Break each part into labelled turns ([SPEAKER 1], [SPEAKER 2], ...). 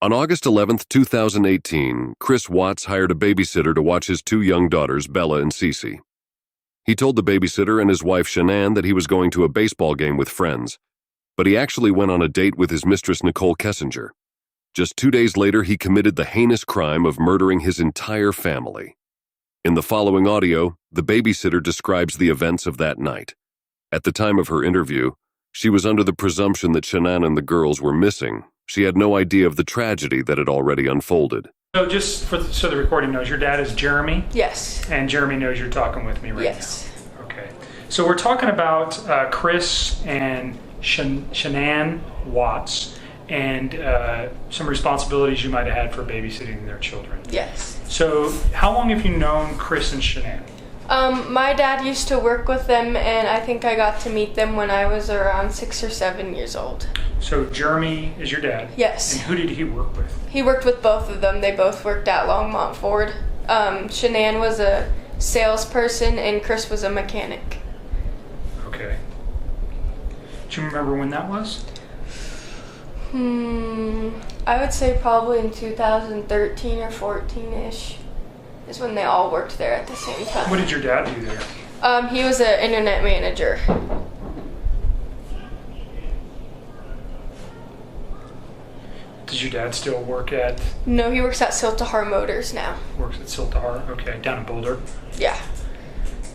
[SPEAKER 1] On August 11th, 2018, Chris Watts hired a babysitter to watch his two young daughters, Bella and CeCe. He told the babysitter and his wife, Shanann, that he was going to a baseball game with friends, but he actually went on a date with his mistress, Nichol Kessinger. Just 2 days later, he committed the heinous crime of murdering his entire family. In the following audio, the babysitter describes the events of that night. At the time of her interview, she was under the presumption that Shanann and the girls were missing. She had no idea of the tragedy that had already unfolded.
[SPEAKER 2] So just so the recording knows, your dad is Jeremy?
[SPEAKER 3] Yes.
[SPEAKER 2] And Jeremy knows you're talking with me right
[SPEAKER 3] yes.
[SPEAKER 2] now? Okay. So we're talking about Chris and Shanann Watts and some responsibilities you might have had for babysitting their children.
[SPEAKER 3] Yes.
[SPEAKER 2] So how long have you known Chris and Shanann?
[SPEAKER 3] My dad used to work with them, and I think I got to meet them when I was around 6 or 7 years old.
[SPEAKER 2] So Jeremy is your dad?
[SPEAKER 3] Yes.
[SPEAKER 2] And who did he work with?
[SPEAKER 3] He worked with both of them. They both worked at Longmont Ford. Shanann was a salesperson, and Chris was a mechanic.
[SPEAKER 2] Okay. Do you remember when that was?
[SPEAKER 3] I would say probably in 2013 or 14-ish is when they all worked there at the same time.
[SPEAKER 2] What did your dad do there?
[SPEAKER 3] He was an internet manager.
[SPEAKER 2] Does your dad still work at?
[SPEAKER 3] No, he works at Siltahar Motors now.
[SPEAKER 2] Works at Siltahar, okay, down in Boulder.
[SPEAKER 3] Yeah.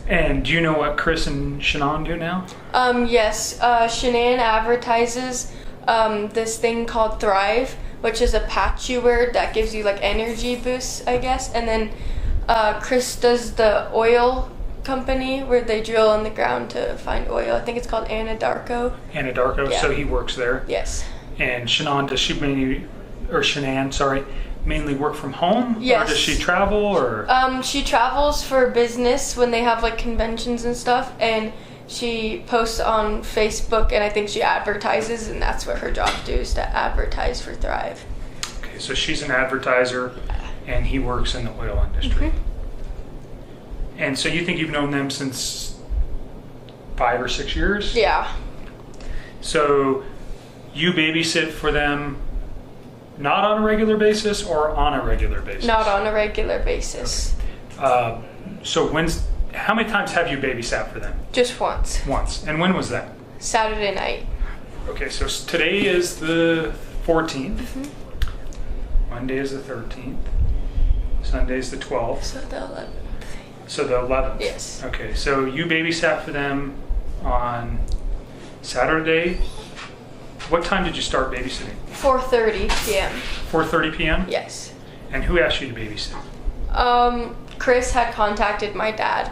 [SPEAKER 2] And do you know what Chris and Shanann do now?
[SPEAKER 3] Yes, Shanann advertises this thing called Thrive, which is a patchy word that gives you like energy boosts, I guess. And then Chris does the oil company where they drill in the ground to find oil. I think it's called Anadarko.
[SPEAKER 2] Anadarko,
[SPEAKER 3] Yeah.
[SPEAKER 2] So he works there?
[SPEAKER 3] Yes.
[SPEAKER 2] And Shanann, does she mainly work from home?
[SPEAKER 3] Yes.
[SPEAKER 2] Or does she travel, or?
[SPEAKER 3] She travels for business when they have like conventions and stuff, and she posts on Facebook, and I think she advertises, and that's what her job is, to advertise for Thrive.
[SPEAKER 2] Okay, so she's an advertiser, and he works in the oil industry.
[SPEAKER 3] Mm-hmm.
[SPEAKER 2] And so you think you've known them since 5 or 6 years?
[SPEAKER 3] Yeah.
[SPEAKER 2] So you babysit for them not on a regular basis or on a regular basis?
[SPEAKER 3] Not on a regular basis.
[SPEAKER 2] Okay. So how many times have you babysat for them?
[SPEAKER 3] Just once.
[SPEAKER 2] Once. And when was that?
[SPEAKER 3] Saturday night.
[SPEAKER 2] Okay, so today is the 14th.
[SPEAKER 3] Mm-hmm.
[SPEAKER 2] Monday is the 13th. Sunday is the 12th.
[SPEAKER 3] So the 11th.
[SPEAKER 2] So the 11th?
[SPEAKER 3] Yes.
[SPEAKER 2] Okay, so you babysat for them on Saturday. What time did you start babysitting?
[SPEAKER 3] 4:30 p.m.
[SPEAKER 2] 4:30 p.m.?
[SPEAKER 3] Yes.
[SPEAKER 2] And who asked you to babysit?
[SPEAKER 3] Chris had contacted my dad.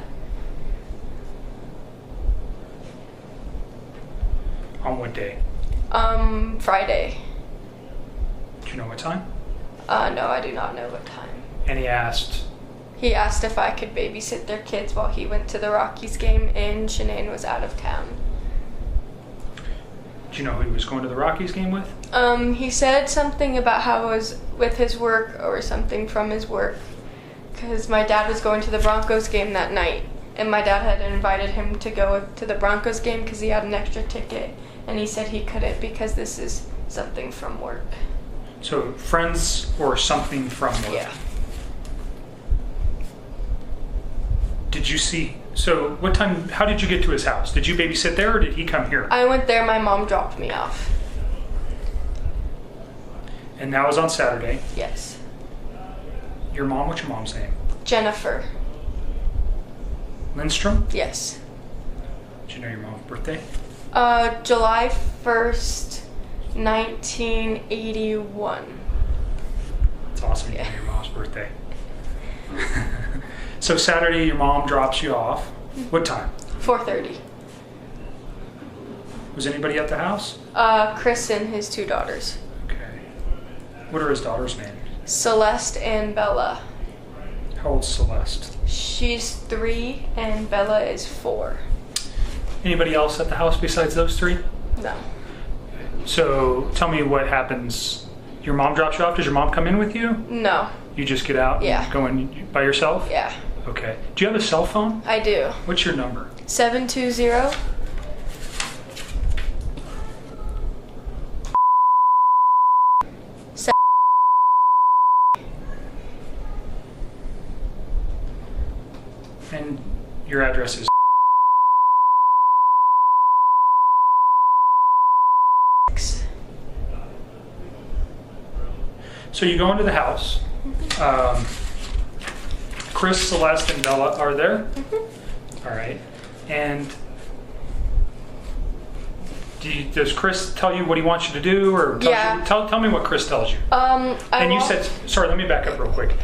[SPEAKER 2] On what day?
[SPEAKER 3] Friday.
[SPEAKER 2] Do you know what time?
[SPEAKER 3] No, I do not know what time.
[SPEAKER 2] And he asked?
[SPEAKER 3] He asked if I could babysit their kids while he went to the Rockies game, and Shanann was out of town.
[SPEAKER 2] Do you know who he was going to the Rockies game with?
[SPEAKER 3] He said something about how it was with his work or something from his work, because my dad was going to the Broncos game that night, and my dad had invited him to go to the Broncos game because he had an extra ticket, and he said he couldn't because this is something from work.
[SPEAKER 2] So friends or something from work?
[SPEAKER 3] Yeah.
[SPEAKER 2] Did you see? So what time, how did you get to his house? Did you babysit there or did he come here?
[SPEAKER 3] I went there, my mom dropped me off.
[SPEAKER 2] And that was on Saturday.
[SPEAKER 3] Yes.
[SPEAKER 2] Your mom, what's your mom's name?
[SPEAKER 3] Jennifer.
[SPEAKER 2] Lindstrom?
[SPEAKER 3] Yes.
[SPEAKER 2] Do you know your mom's birthday?
[SPEAKER 3] July 1st, 1981.
[SPEAKER 2] It's awesome to know your mom's birthday. So Saturday, your mom drops you off. What time?
[SPEAKER 3] 4:30.
[SPEAKER 2] Was anybody at the house?
[SPEAKER 3] Chris and his two daughters.
[SPEAKER 2] Okay. What are his daughters' names?
[SPEAKER 3] Celeste and Bella.
[SPEAKER 2] How old's Celeste?
[SPEAKER 3] She's 3 and Bella is 4.
[SPEAKER 2] Anybody else at the house besides those 3?
[SPEAKER 3] No.
[SPEAKER 2] So tell me what happens. Your mom drops you off. Does your mom come in with you?
[SPEAKER 3] No.
[SPEAKER 2] You just get out
[SPEAKER 3] Yeah.
[SPEAKER 2] and go in by yourself?
[SPEAKER 3] Yeah.
[SPEAKER 2] Okay. Do you have a cell phone?
[SPEAKER 3] I do.
[SPEAKER 2] What's your number?
[SPEAKER 3] 720
[SPEAKER 2] And your address is... So you go into the house. Chris, Celeste, and Bella are there. All right. And does Chris tell you what he wants you to do, or
[SPEAKER 3] Yeah.
[SPEAKER 2] tell me what Chris tells you? And you said, sorry, let me back up real quick.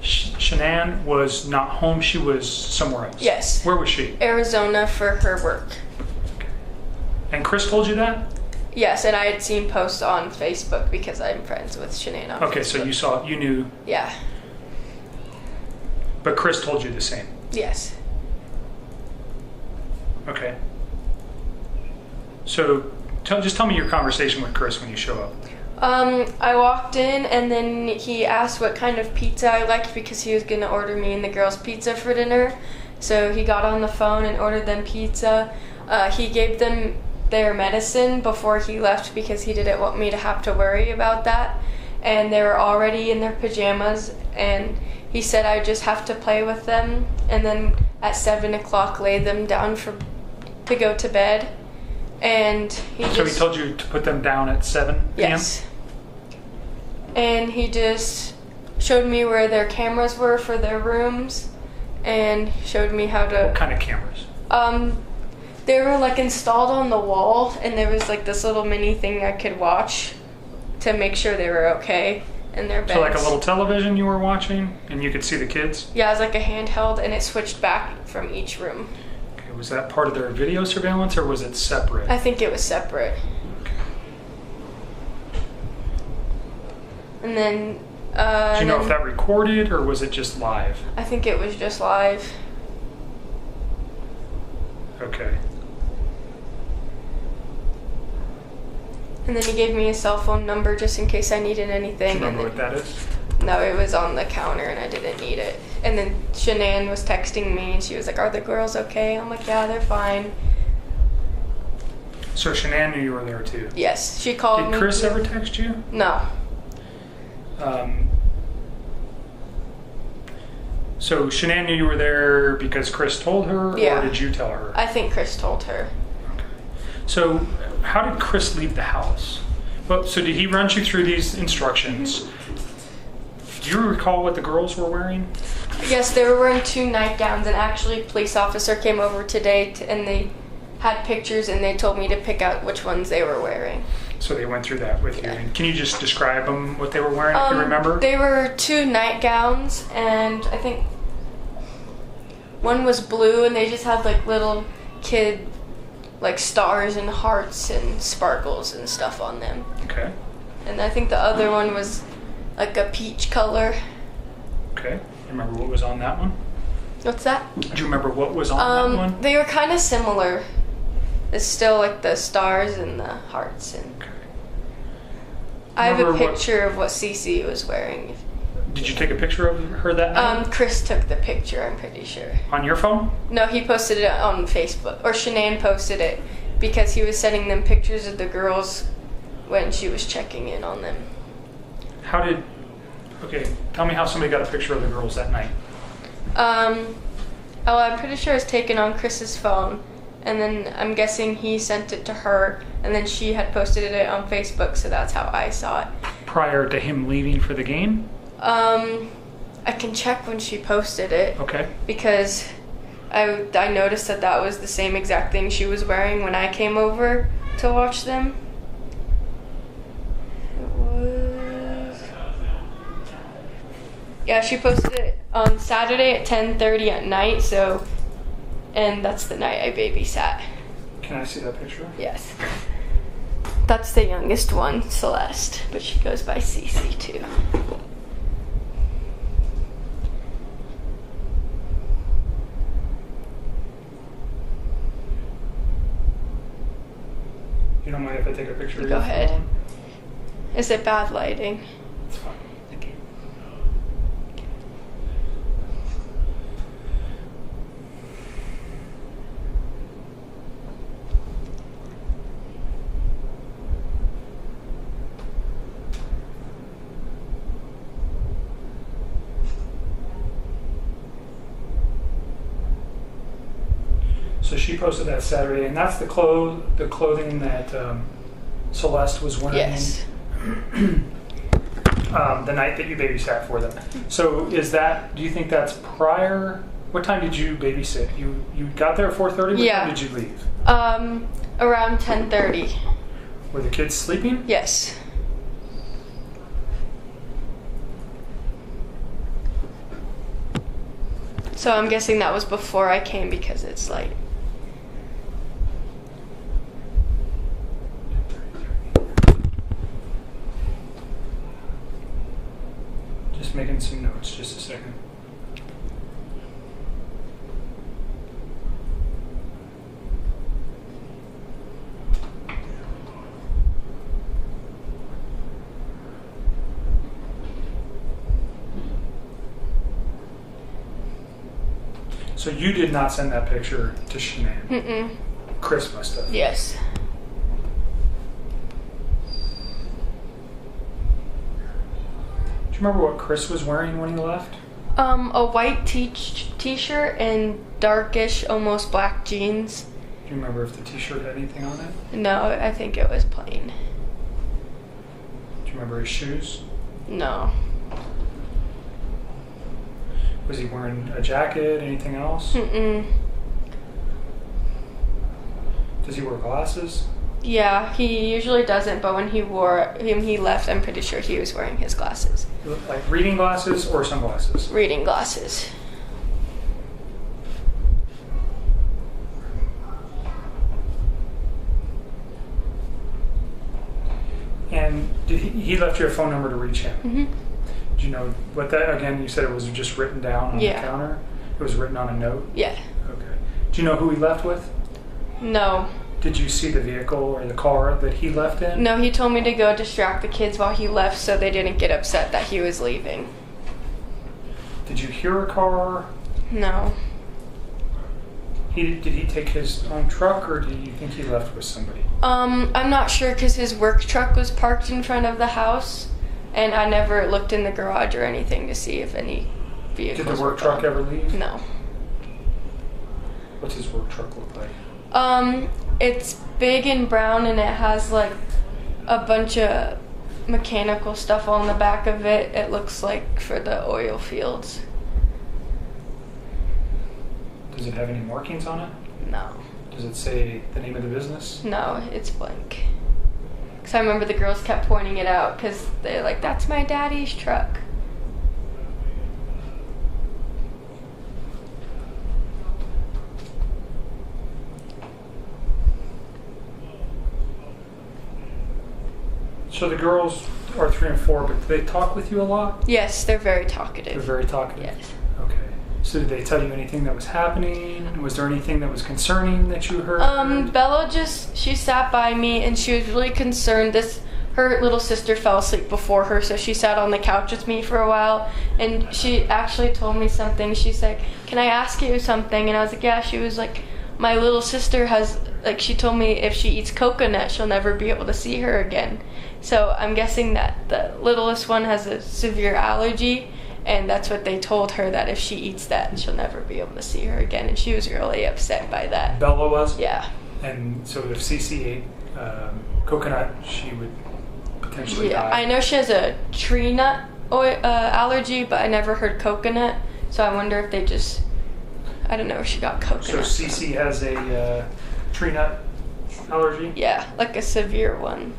[SPEAKER 2] Shanann was not home; she was somewhere else.
[SPEAKER 3] Yes.
[SPEAKER 2] Where was she?
[SPEAKER 3] Arizona for her work.
[SPEAKER 2] And Chris told you that?
[SPEAKER 3] Yes, and I had seen posts on Facebook because I'm friends with Shanann on
[SPEAKER 2] Okay,
[SPEAKER 3] Facebook.
[SPEAKER 2] so you knew,
[SPEAKER 3] Yeah.
[SPEAKER 2] but Chris told you the same.
[SPEAKER 3] Yes.
[SPEAKER 2] Okay. So just tell me your conversation with Chris when you show up.
[SPEAKER 3] I walked in and then he asked what kind of pizza I liked because he was going to order me and the girls pizza for dinner. So he got on the phone and ordered them pizza. He gave them their medicine before he left because he didn't want me to have to worry about that. And they were already in their pajamas, and he said I just have to play with them and then at 7 o'clock lay them down to go to bed. And he
[SPEAKER 2] told you to put them down at 7 p.m.?
[SPEAKER 3] Yes. And he just showed me where their cameras were for their rooms and showed me how to...
[SPEAKER 2] What kind of cameras?
[SPEAKER 3] They were like installed on the wall, and there was like this little mini thing I could watch to make sure they were okay in their beds.
[SPEAKER 2] So like a little television you were watching and you could see the kids?
[SPEAKER 3] Yeah, it was like a handheld, and it switched back from each room.
[SPEAKER 2] Okay, was that part of their video surveillance, or was it separate?
[SPEAKER 3] I think it was separate. And then...
[SPEAKER 2] Do you know if that recorded, or was it just live?
[SPEAKER 3] I think it was just live.
[SPEAKER 2] Okay.
[SPEAKER 3] And then he gave me a cell phone number just in case I needed anything.
[SPEAKER 2] Do you remember what that is?
[SPEAKER 3] No, it was on the counter and I didn't need it. And then Shanann was texting me and she was like, "Are the girls okay?" I'm like, "Yeah, they're fine."
[SPEAKER 2] So Shanann knew you were there too?
[SPEAKER 3] Yes, she called me.
[SPEAKER 2] Did Chris ever text you?
[SPEAKER 3] No.
[SPEAKER 2] So Shanann knew you were there because Chris told her,
[SPEAKER 3] Yeah.
[SPEAKER 2] or did you tell her?
[SPEAKER 3] I think Chris told her.
[SPEAKER 2] Okay. So how did Chris leave the house? Well, so did he run you through these instructions? Do you recall what the girls were wearing?
[SPEAKER 3] Yes, they were wearing 2 nightgowns, and actually a police officer came over today and they had pictures and they told me to pick out which ones they were wearing.
[SPEAKER 2] So they went through that with you.
[SPEAKER 3] Yeah.
[SPEAKER 2] And can you just describe them, what they were wearing, if you remember?
[SPEAKER 3] They were 2 nightgowns, and I think one was blue, and they just had like little kid like stars and hearts and sparkles and stuff on them.
[SPEAKER 2] Okay.
[SPEAKER 3] And I think the other one was like a peach color.
[SPEAKER 2] Okay. You remember what was on that one?
[SPEAKER 3] What's that?
[SPEAKER 2] Do you remember what was on that one?
[SPEAKER 3] They were kind of similar. It's still like the stars and the hearts, and
[SPEAKER 2] Okay.
[SPEAKER 3] I have a
[SPEAKER 2] Remember what-
[SPEAKER 3] picture of what CeCe was wearing.
[SPEAKER 2] Did you take a picture of her that night?
[SPEAKER 3] Chris took the picture, I'm pretty sure.
[SPEAKER 2] On your phone?
[SPEAKER 3] No, he posted it on Facebook, or Shanann posted it because he was sending them pictures of the girls when she was checking in on them.
[SPEAKER 2] Okay, tell me how somebody got a picture of the girls that night.
[SPEAKER 3] I'm pretty sure it was taken on Chris's phone, and then I'm guessing he sent it to her, and then she had posted it on Facebook, so that's how I saw it.
[SPEAKER 2] Prior to him leaving for the game?
[SPEAKER 3] I can check when she posted it.
[SPEAKER 2] Okay.
[SPEAKER 3] Because I noticed that was the same exact thing she was wearing when I came over to watch them. It was... Yeah, she posted it on Saturday at 10:30 at night, and that's the night I babysat.
[SPEAKER 2] Can I see that picture?
[SPEAKER 3] Yes. That's the youngest one, Celeste, but she goes by CeCe too.
[SPEAKER 2] You don't mind if I take a picture of
[SPEAKER 3] Go
[SPEAKER 2] your
[SPEAKER 3] ahead.
[SPEAKER 2] phone?
[SPEAKER 3] Is it bad lighting?
[SPEAKER 2] It's fine. Thank you. So she posted that Saturday, and that's the clothing that Celeste was wearing.
[SPEAKER 3] Yes.
[SPEAKER 2] The night that you babysat for them. So do you think that's prior? What time did you babysit? You got there at 4:30? What time did you leave?
[SPEAKER 3] Around 10:30.
[SPEAKER 2] Were the kids sleeping?
[SPEAKER 3] Yes. So I'm guessing that was before I came because it's light.
[SPEAKER 2] Just making some notes, just a second. So you did not send that picture to Shanann?
[SPEAKER 3] Mm-mm.
[SPEAKER 2] Chris must have.
[SPEAKER 3] Yes.
[SPEAKER 2] Do you remember what Chris was wearing when he left?
[SPEAKER 3] A white t-shirt and darkish, almost black jeans.
[SPEAKER 2] Do you remember if the t-shirt had anything on it?
[SPEAKER 3] No, I think it was plain.
[SPEAKER 2] Do you remember his shoes?
[SPEAKER 3] No.
[SPEAKER 2] Was he wearing a jacket, anything else?
[SPEAKER 3] Mm-mm.
[SPEAKER 2] Does he wear glasses?
[SPEAKER 3] Yeah, he usually doesn't, but when he left, I'm pretty sure he was wearing his glasses.
[SPEAKER 2] Like reading glasses or sunglasses?
[SPEAKER 3] Reading glasses.
[SPEAKER 2] And he left you a phone number to reach him?
[SPEAKER 3] Mm-hmm.
[SPEAKER 2] Do you know what that, again, you said it was just written down on the counter? It was written on a note?
[SPEAKER 3] Yeah.
[SPEAKER 2] Okay. Do you know who he left with?
[SPEAKER 3] No.
[SPEAKER 2] Did you see the vehicle or the car that he left in?
[SPEAKER 3] No, he told me to go distract the kids while he left so they didn't get upset that he was leaving.
[SPEAKER 2] Did you hear a car?
[SPEAKER 3] No.
[SPEAKER 2] Did he take his own truck, or do you think he left with somebody?
[SPEAKER 3] I'm not sure because his work truck was parked in front of the house, and I never looked in the garage or anything to see if any vehicles.
[SPEAKER 2] Did the work truck ever leave?
[SPEAKER 3] No.
[SPEAKER 2] What's his work truck look like?
[SPEAKER 3] It's big and brown, and it has like a bunch of mechanical stuff on the back of it. It looks like for the oil fields.
[SPEAKER 2] Does it have any markings on it?
[SPEAKER 3] No.
[SPEAKER 2] Does it say the name of the business?
[SPEAKER 3] No, it's blank. Because I remember the girls kept pointing it out because they're like, that's my daddy's truck.
[SPEAKER 2] So the girls are 3 and 4, but do they talk with you a lot?
[SPEAKER 3] Yes, they're very talkative.
[SPEAKER 2] They're very talkative?
[SPEAKER 3] Yes.
[SPEAKER 2] Okay. So did they tell you anything that was happening? Was there anything that was concerning that you heard?
[SPEAKER 3] Bella she sat by me and she was really concerned. Her little sister fell asleep before her, so she sat on the couch with me for a while, and she actually told me something. She's like, can I ask you something? And I was like, yeah. She was like, my little sister she told me if she eats coconut, she'll never be able to see her again. So I'm guessing that the littlest one has a severe allergy, and that's what they told her, that if she eats that, she'll never be able to see her again. And she was really upset by that.
[SPEAKER 2] Bella was?
[SPEAKER 3] Yeah.
[SPEAKER 2] And so if CeCe ate coconut, she would potentially die?
[SPEAKER 3] I know she has a tree nut allergy, but I never heard coconut. So I wonder if they just, I don't know if she got coconut.
[SPEAKER 2] So CeCe has a tree nut allergy?
[SPEAKER 3] Yeah, like a severe one.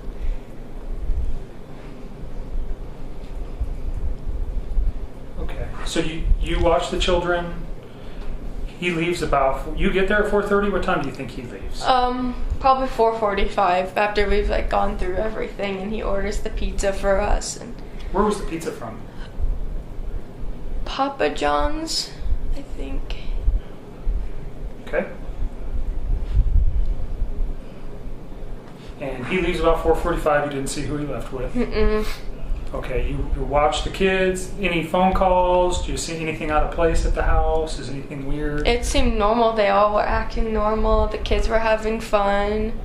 [SPEAKER 2] Okay. So you watch the children. He leaves you get there at 4:30. What time do you think he leaves?
[SPEAKER 3] Probably 4:45 after we've gone through everything, and he orders the pizza for us. And
[SPEAKER 2] where was the pizza from?
[SPEAKER 3] Papa John's, I think.
[SPEAKER 2] Okay. And he leaves about 4:45. You didn't see who he left with.
[SPEAKER 3] Mm-mm.
[SPEAKER 2] Okay, you watch the kids. Any phone calls? Do you see anything out of place at the house? Is anything weird?
[SPEAKER 3] It seemed normal. They all were acting normal. The kids were having fun.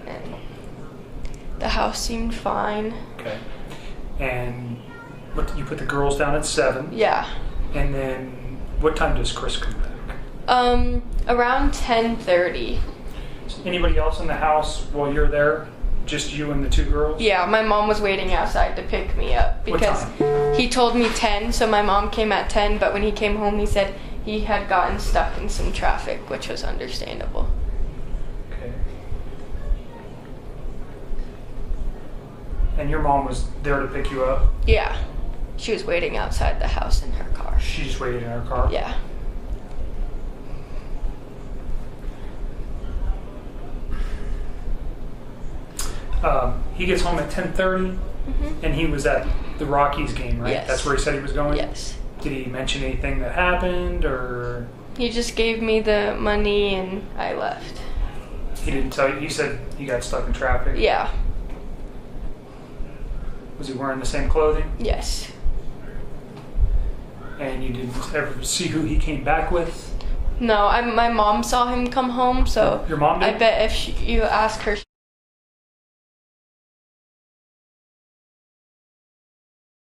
[SPEAKER 3] And the house seemed fine.
[SPEAKER 2] Okay. And you put the girls down at 7.
[SPEAKER 3] Yeah.
[SPEAKER 2] And then what time does Chris come back?
[SPEAKER 3] Around 10:30.
[SPEAKER 2] Anybody else in the house while you're there? Just you and the two girls?
[SPEAKER 3] Yeah, my mom was waiting outside to pick me up because he told me 10, so my mom came at 10, but when he came home he said he had gotten stuck in some traffic, which was understandable.
[SPEAKER 2] Okay. And your mom was there to pick you up?
[SPEAKER 3] Yeah. She was waiting outside the house in her car.
[SPEAKER 2] She just waited in her car?
[SPEAKER 3] Yeah.
[SPEAKER 2] He gets home at 10:30, and he was at the Rockies game, right?
[SPEAKER 3] Yes.
[SPEAKER 2] That's where he said he was going?
[SPEAKER 3] Yes.
[SPEAKER 2] Did he mention anything that happened, or?
[SPEAKER 3] He just gave me the money and I left.
[SPEAKER 2] He didn't tell you? He said he got stuck in traffic?
[SPEAKER 3] Yeah.
[SPEAKER 2] Was he wearing the same clothing?
[SPEAKER 3] Yes.
[SPEAKER 2] And you didn't ever see who he came back with?
[SPEAKER 3] No, my mom saw him come home, so
[SPEAKER 2] Your mom did?
[SPEAKER 3] I bet if you ask her,